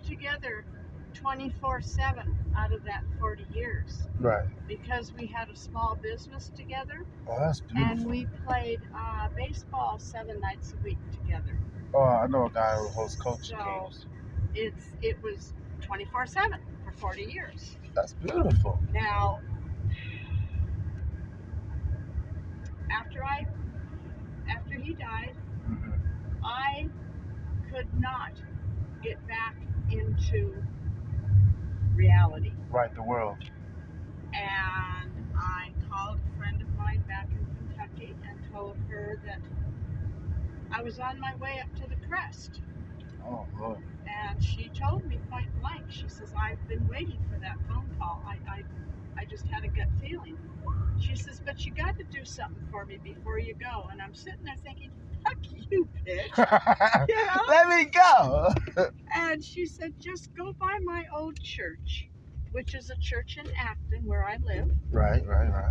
together 24/7 out of that 40 years. Right. Because we had a small business together. Oh, that's beautiful. And we played baseball 7 nights a week together. Oh, I know a guy who hosts coaching So games. it was 24/7 for 40 years. That's beautiful. Now, after he died, I could not get back into reality. Right, the world. And I called a friend of mine back in Kentucky and told her that I was on my way up to the crest. Oh, Lord. And she told me point blank, she says, I've been waiting for that phone call. I just had a gut feeling. She says, but you got to do something for me before you go. And I'm sitting there thinking, fuck you, bitch. You know? Let me go. And she said, just go by my old church, which is a church in Acton where I live. Right.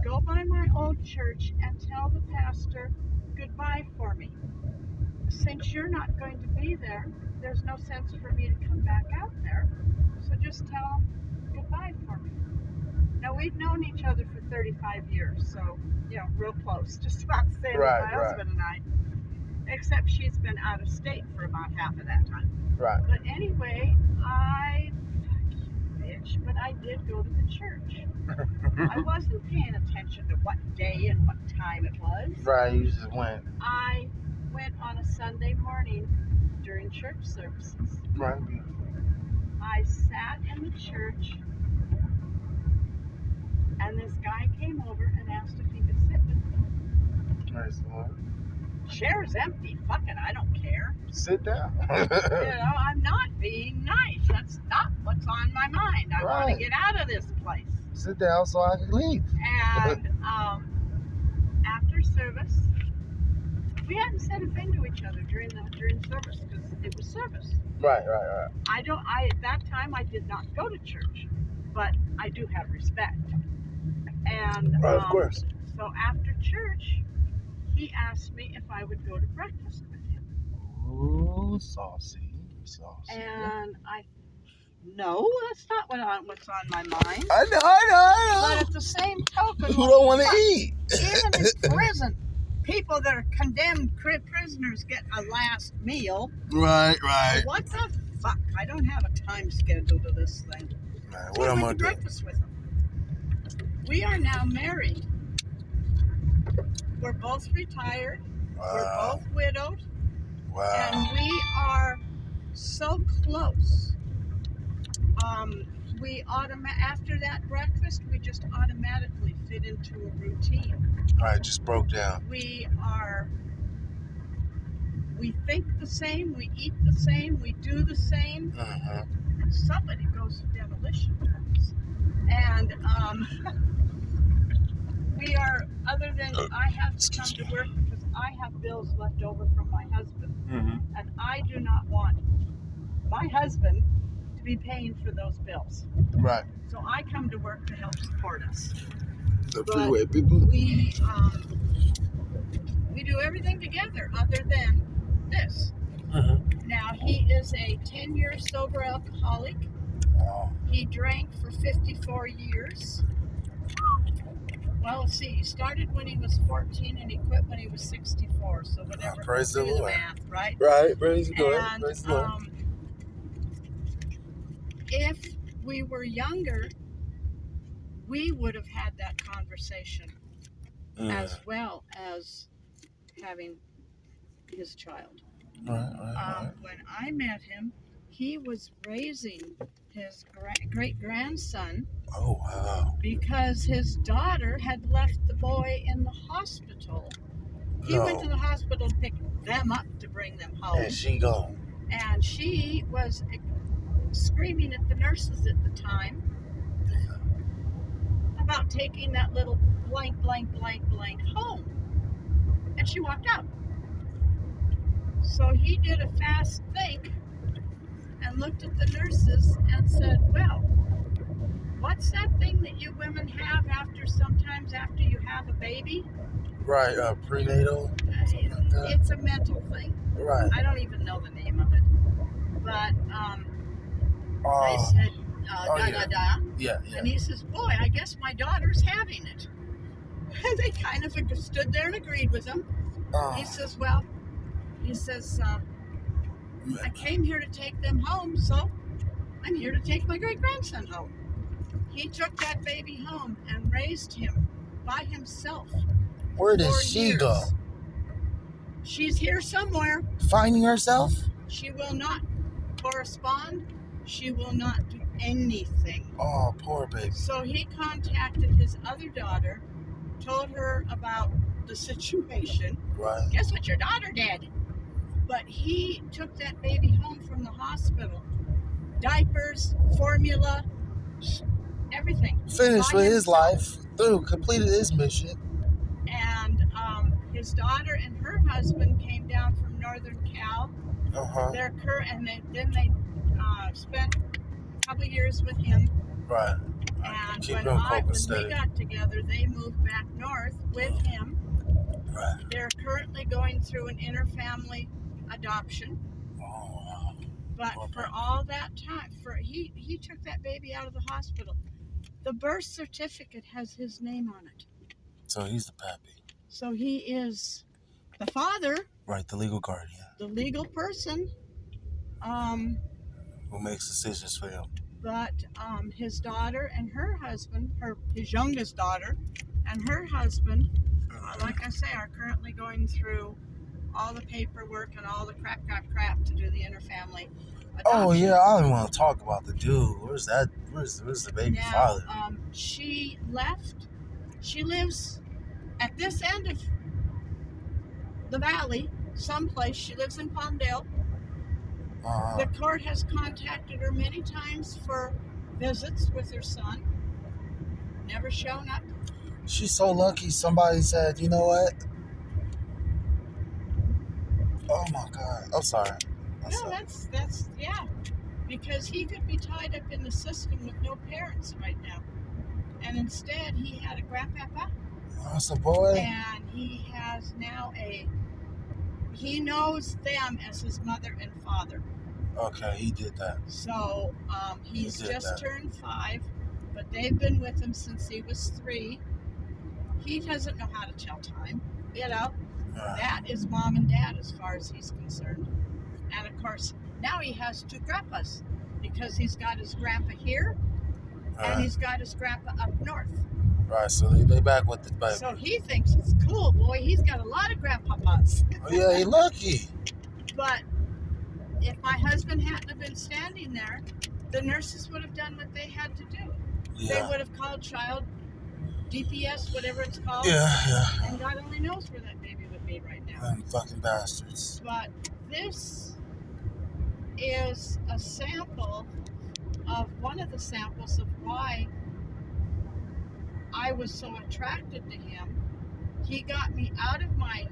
Go by my old church and tell the pastor goodbye for me. Since you're not going to be there, there's no sense for me to come back out there. So just tell him goodbye for me. Now, we've known each other for 35 years, so, real close. Just about the same as my husband and I. Except she's been out of state for about half of that time. Right. But anyway, bitch, but I did go to the church. I wasn't paying attention to what day and what time it was. Right, you just went. I went on a Sunday morning during church services. Right. I sat in the church, and this guy came over and asked if he could sit with me. Praise the Lord. Chair's empty. Fuck it, I don't care. Sit down. I'm not being nice. That's not what's on my mind. I want to get out of this place. Sit down so I can leave. And after service, we hadn't said a thing to each other during service because it was service. Right. At that time I did not go to church, but I do have respect. And of course. So after church, he asked me if I would go to breakfast with him. Ooh, saucy. And no, that's not what's on my mind. I know. But at the same token, who don't want to eat? Even in prison, people that are condemned prisoners get a last meal. Right. What the fuck? I don't have a time schedule to this thing. Man, so what I am I went to doing? breakfast with him. We are now married. We're both retired. Wow. We're both widowed. Wow. And we are so close. After that breakfast, we just automatically fit into a routine. All right, just broke down. We think the same, we eat the same, we do the same. Somebody goes to demolition terms. And we are, other than I have to come to work because I have bills left over from my husband. And I do not want my husband to be paying for those bills. Right. So I come to work to help support us. The freeway people. We do everything together other than this. Now, he is a 10-year sober alcoholic. Wow. He drank for 54 years. Well, let's see, he started when he was 14 and he quit when he was 64. So whatever. Praise the Lord. Math, right? Right, praise the Lord. And Praise the Lord. if we were younger, we would have had that conversation as well as having his child. Right. When I met him, he was raising his great-grandson. Oh, wow. Because his daughter had left the boy in the hospital. He went to the hospital to pick them up to bring them home. And she gone. And she was screaming at the nurses at the time about taking that little blank home. And she walked out. So he did a fast think and looked at the nurses and said, well, what's that thing that you women have sometimes after you have a baby? Right, prenatal? Something like that. It's a mental thing. Right. I don't even know the name of it. But I said, Yeah. Yeah. and he says, boy, I guess my daughter's having it. And they kind of stood there and agreed with him. He says, well, I came here to take them home, so I'm here to take my great-grandson home. He took that baby home and raised him by himself. Where does she go? She's here somewhere. Finding herself? She will not correspond. She will not do anything. Oh, poor baby. So he contacted his other daughter, told her about the situation. Right. Guess what your daughter did? But he took that baby home from the hospital. Diapers, formula, everything. Finished with his life. Completed his mission. And his daughter and her husband came down from Northern Cal. And then they spent a couple years with him. Right. And when we got together, they moved back north with him. Right. They're currently going through an inter-family adoption. Oh, wow. But for all that time, he took that baby out of the hospital. The birth certificate has his name on it. So he's the pappy. So he is the father. Right, the legal guardian. The legal person. Who makes decisions for him. But his daughter and her husband, his youngest daughter and her husband, like I say, are currently going through all the paperwork and all the crap to do the inter-family adoption. Oh, yeah, I don't want to talk about the dude. Where's the baby father? She left. She lives at this end of the valley, someplace. She lives in Palmdale. The court has contacted her many times for visits with her son. Never shown up. She's so lucky. Somebody said, you know what? Oh my God. I'm sorry. That's because he could be tied up in the system with no parents right now. And instead, he had a grandpapa. That's a boy. And he has now he knows them as his mother and father. Okay, he did that. So he's just turned 5, but they've been with him since he was 3. He doesn't know how to tell time, That is mom and dad as far as he's concerned. And of course, now he has 2 grandpas because he's got his grandpa here and he's got his grandpa up north. Right, so they back with the baby. So he thinks it's cool, boy. He's got a lot of grandpapas. Oh, yeah, he's lucky. But if my husband hadn't have been standing there, the nurses would have done what they had to do. Yeah. They would have called child DPS, whatever it's called. Yeah. And God only knows where that baby would be right now. Them fucking bastards. But this is a sample of one of the samples of why I was so attracted to him. He got me out of my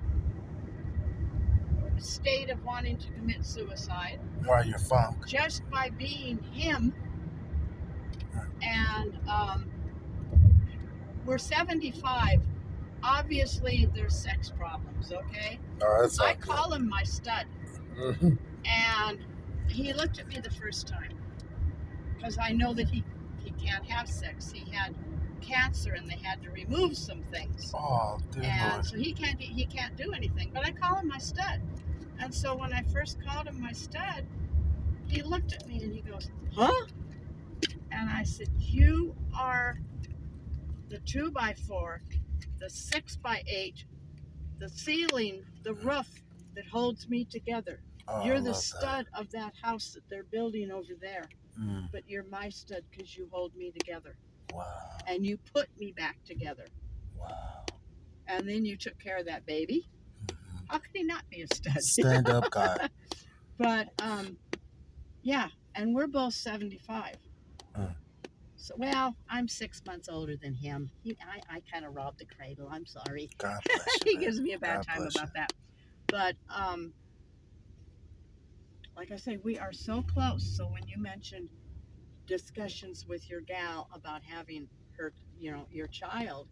state of wanting to commit suicide. Right, you're funk. Just by being him. And we're 75. Obviously, there's sex problems, okay? Oh, that's I call him my stud. And he looked at me the first time because I know that he can't have sex. He had cancer and they had to remove some things. Oh, dear and Lord. So he can't do anything. But I call him my stud. And so when I first called him my stud, he looked at me and he goes, huh? And I said, you are the 2x4, the 6x8, the ceiling, the roof that holds me together. Oh, you're the stud of that house that they're building over there. But you're my stud because you hold me together. Wow. And you put me back together. Wow. And then you took care of that baby. How could he not be a stud? Stand up guy. But, yeah, and we're both 75. So, well, I'm 6 months older than him. I kind of robbed the cradle. I'm sorry. God bless you, he gives me a bad time about that. But, like I say, we are so close. So when you mentioned discussions with your gal about having her, your child,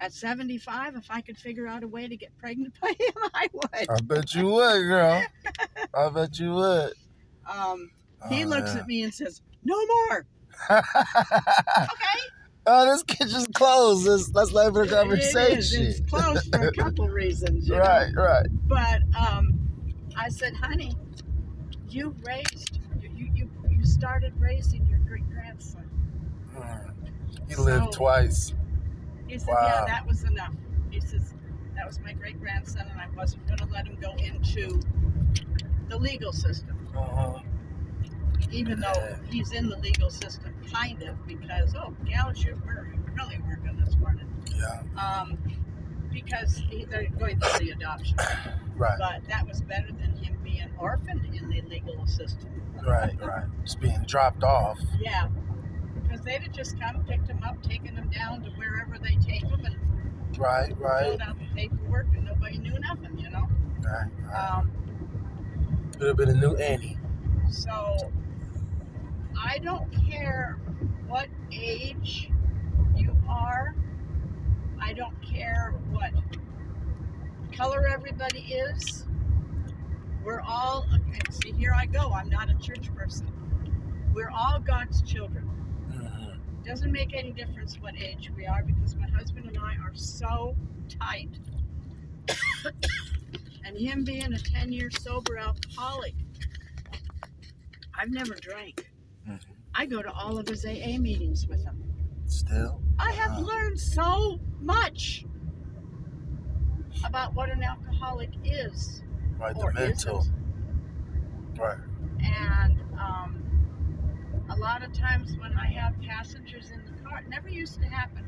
at 75, if I could figure out a way to get pregnant by him, I would. I bet you would, girl. I bet you would. He looks yeah. at me and says, "No more." Okay. Oh, this kitchen's closed. Let's leave the It is. conversation. It's closed for a couple reasons, you know. Right. But I said, "Honey, you started raising your great grandson." He lived twice. He said, Wow. "Yeah, that was enough." He says, "That was my great grandson, and I wasn't going to let him go into the legal system." Even though he's in the legal system, kind of, because gals, you were really working this morning. Yeah. Because they're going through the adoption. Right. But that was better than him being orphaned in the legal system. Right. Just being dropped off. Yeah, because they'd have just come, picked him up, taken him down to wherever they take him, and filled out the paperwork, and nobody knew nothing, you know. Right. Could have been a new Annie. So I don't care what age you are. I don't care what color everybody is. We're all, see, here I go. I'm not a church person. We're all God's children. Mm-hmm. Doesn't make any difference what age we are, because my husband and I are so tight. And him being a 10-year sober alcoholic, I've never drank. Mm-hmm. I go to all of his AA meetings with him. Still? I have learned so much about what an alcoholic is. Right, or the mental. isn't. Right. And a lot of times when I have passengers in the car, it never used to happen.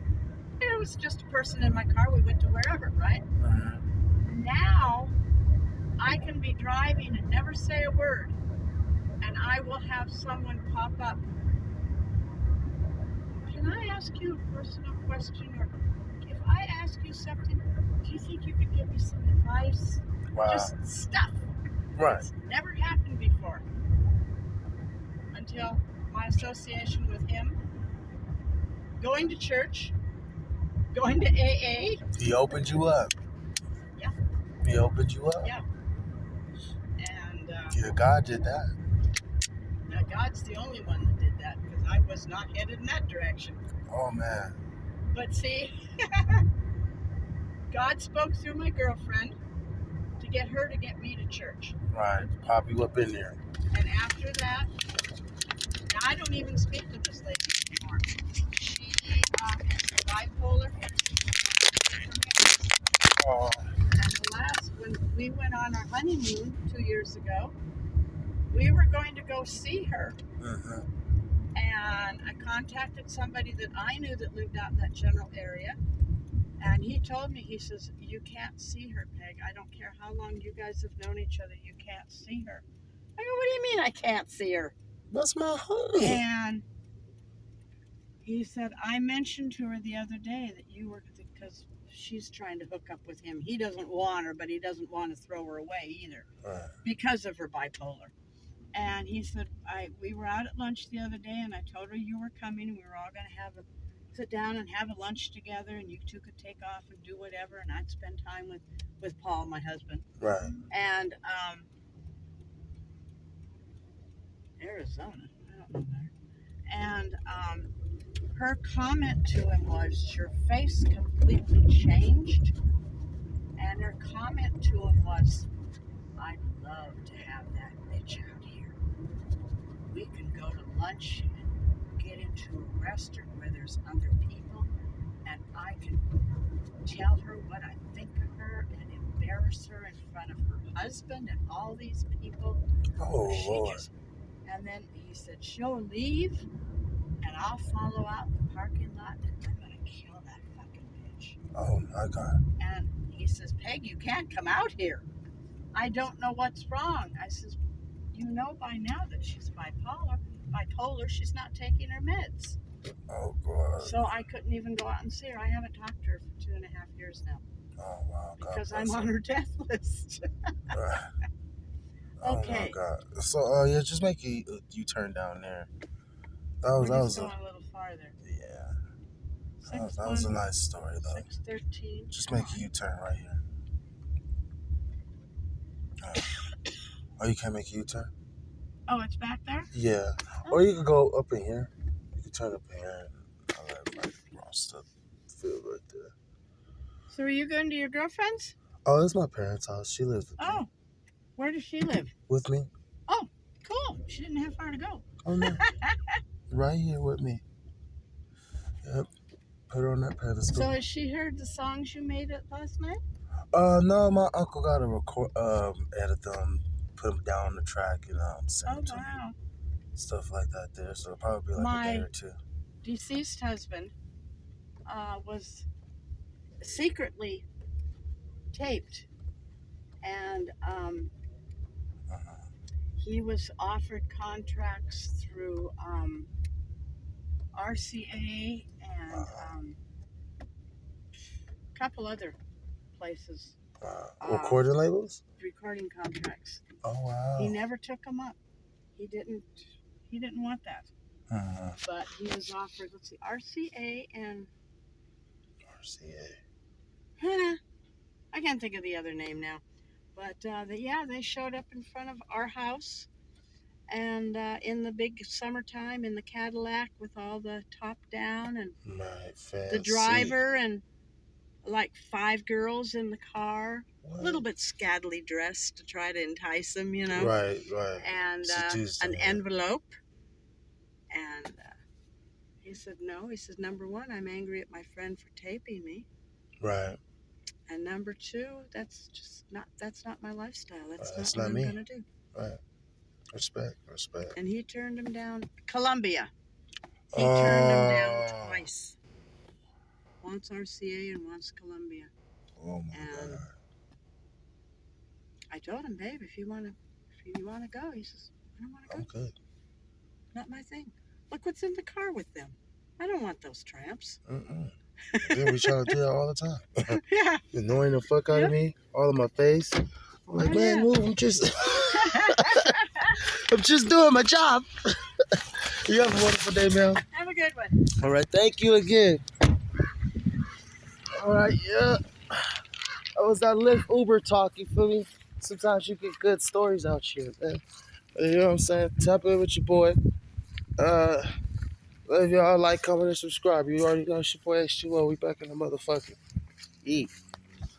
It was just a person in my car. We went to wherever, right? Mm-hmm. Now, I can be driving and never say a word, and I will have someone pop up. Can I ask you a personal question? Or if I ask you something, do you think you could give me some advice? Wow. Just stuff. Right. It's never happened before. Until my association with him, going to church, going to AA. He opened you up. Yeah. He opened you up. Yeah. And yeah, God did that. Now God's the only one that did that, because I was not headed in that direction. Oh man. But see, God spoke through my girlfriend to get her to get me to church. Right. Pop you up in there. And after that, now I don't even speak to this lady anymore. She is bipolar. Oh. And when we went on our honeymoon 2 years ago, we were going to go see her. Mm-hmm. And I contacted somebody that I knew that lived out in that general area. And he told me, he says, "You can't see her, Peg. I don't care how long you guys have known each other. You can't see her." I go, "What do you mean I can't see her?" That's my homie. And he said, "I mentioned to her the other day that you were, because she's trying to hook up with him. He doesn't want her, but he doesn't want to throw her away either, because of her bipolar." And he said, we were out at lunch the other day, and I told her you were coming, and we were all going to sit down and have a lunch together, and you two could take off and do whatever, and I'd spend time with Paul, my husband. Right. And Arizona, I don't know where. And her comment to him was, "Your face completely changed." And her comment to him was, "I'd love to have that bitch out here. We can go to lunch and get into a restaurant where there's other people, and I can tell her what I think of her and embarrass her in front of her husband and all these people." Oh, Lord. And then he said, "She'll leave, and I'll follow out in the parking lot, and I'm going to kill that fucking bitch." Oh, my God. And he says, "Peg, you can't come out here. I don't know what's wrong." I says, "You know by now that she's bipolar. She's not taking her meds." Oh, God. So I couldn't even go out and see her. I haven't talked to her for 2.5 years now. Oh, wow. God, because I'm on her death list. Right. Oh, Okay. my God. So, yeah, just make a U-turn down there. That was going a little farther. Yeah. That was a nice story, though. 613. Just make a U-turn right here. Oh, you can't make a U-turn? Oh, it's back there? Yeah. Or you could go up in here. You could turn up in here and I'll let everybody cross the field right there. So are you going to your girlfriend's? Oh, it's my parents' house. She lives with me. Oh, where does she live? With me? Oh, cool. She didn't have far to go. Oh, no. Right here with me. Yep. Put her on that pedestal. So has she heard the songs you made it last night? No, my uncle got to record, edit them, put them down on the track, and send them to me. Stuff like that there. So it'll probably be like a day or two. Deceased husband was secretly taped, and he was offered contracts through RCA and a couple other places. Recording labels? Recording contracts. Oh wow. He never took them up. He didn't want that. But he was offered, let's see, RCA and RCA. I can't think of the other name now. But they showed up in front of our house, and in the big summertime in the Cadillac with all the top down and the driver and like 5 girls in the car. What? A little bit scaddily dressed to try to entice them, you know. Right. And an envelope. And he said, no. He says, number 1, I'm angry at my friend for taping me. Right. And number 2, that's not my lifestyle. That's not what I'm gonna do. Right. Respect. And he turned him down. Columbia. He turned him down twice. Once RCA and once Columbia. Oh my God. I told him, babe, if you wanna go, he says, I don't wanna go. I'm good. Not my thing. Look what's in the car with them. I don't want those tramps. Yeah, we try to do that all the time. Yeah. Annoying the fuck out of me, all in my face. I'm like, man, move. I'm just doing my job. You have a wonderful day, man. Have a good one. All right, thank you again. All right, yeah. That was that Lyft Uber talk, you feel me? Sometimes you get good stories out here, man. You know what I'm saying? Tap in with your boy. If y'all like, comment, and subscribe. You already know it's your boy H2O. We back in the motherfucking eat.